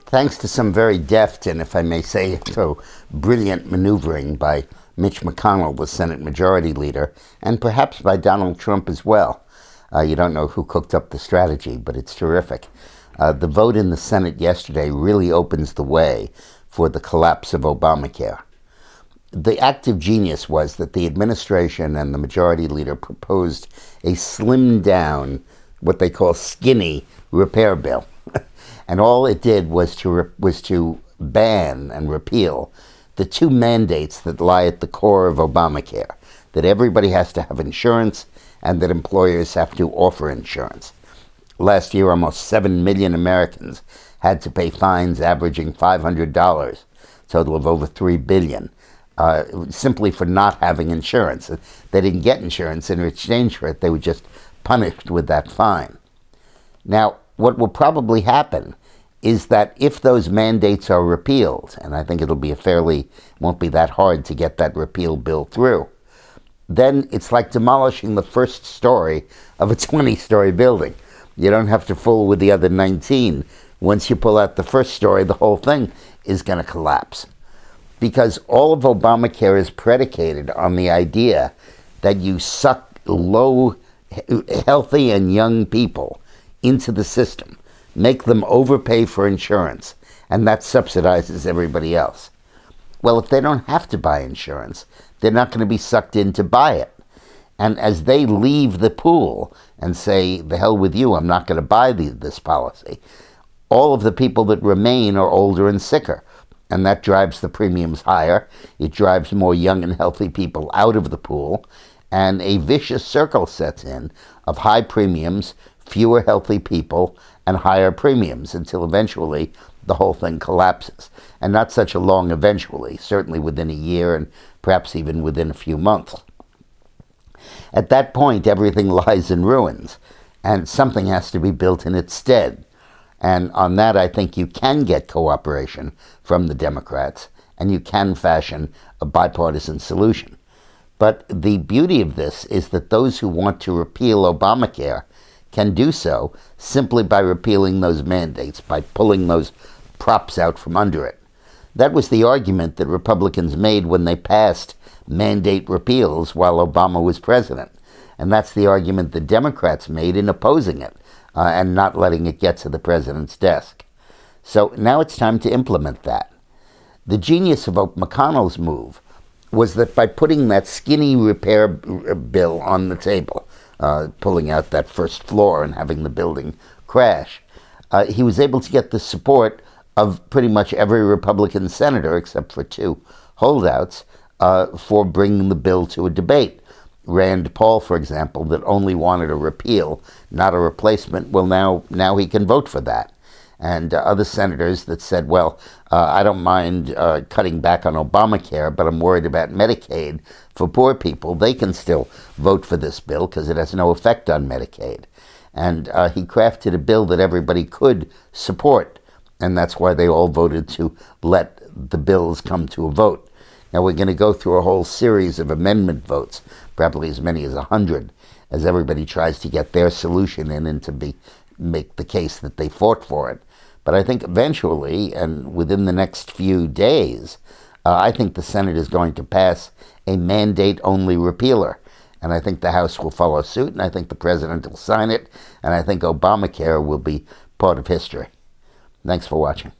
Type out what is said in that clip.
Thanks to some very deft and, if I may say so, brilliant maneuvering by Mitch McConnell, the Senate Majority Leader, and perhaps by Donald Trump as well. You don't know who cooked up the strategy, but it's terrific. The vote in the Senate yesterday really opens the way for the collapse of Obamacare. The act of genius was that the administration and the Majority Leader proposed a slimmed down, what they call skinny, repair bill. And all it did was to ban and repeal the two mandates that lie at the core of Obamacare, that everybody has to have insurance and that employers have to offer insurance. Last year, almost 7 million Americans had to pay fines averaging $500, total of over $3 billion, simply for not having insurance. They didn't get insurance, and in exchange for it, they were just punished with that fine. Now, what will probably happen is that if those mandates are repealed, and I think won't be that hard to get that repeal bill through, then it's like demolishing the first story of a 20-story building. You don't have to fool with the other 19. Once you pull out the first story, the whole thing is going to collapse. Because all of Obamacare is predicated on the idea that you suck low, healthy and young people into the system, make them overpay for insurance, and that subsidizes everybody else. Well, if they don't have to buy insurance, they're not going to be sucked in to buy it. And as they leave the pool and say, the hell with you, I'm not going to buy this policy, all of the people that remain are older and sicker. And that drives the premiums higher. It drives more young and healthy people out of the pool. And a vicious circle sets in of high premiums, fewer healthy people, and higher premiums until eventually the whole thing collapses. And not such a long eventually, certainly within a year and perhaps even within a few months. At that point, everything lies in ruins, and something has to be built in its stead. And on that, I think you can get cooperation from the Democrats, and you can fashion a bipartisan solution. But the beauty of this is that those who want to repeal Obamacare can do so simply by repealing those mandates, by pulling those props out from under it. That was the argument that Republicans made when they passed mandate repeals while Obama was president. And that's the argument the Democrats made in opposing it and not letting it get to the president's desk. So now it's time to implement that. The genius of McConnell's move was that by putting that skinny repair bill on the table, pulling out that first floor and having the building crash, he was able to get the support of pretty much every Republican senator, except for two holdouts, for bringing the bill to a debate. Rand Paul, for example, that only wanted a repeal, not a replacement, well, now he can vote for that. And other senators that said, well, I don't mind cutting back on Obamacare, but I'm worried about Medicaid for poor people, they can still vote for this bill because it has no effect on Medicaid. And he crafted a bill that everybody could support, and that's why they all voted to let the bills come to a vote. Now we're going to go through a whole series of amendment votes, probably as many as 100, as everybody tries to get their solution in and to make the case that they fought for it. But I think eventually, and within the next few days, I think the Senate is going to pass a mandate-only repealer. And I think the House will follow suit, and I think the President will sign it, and I think Obamacare will be part of history. Thanks for watching.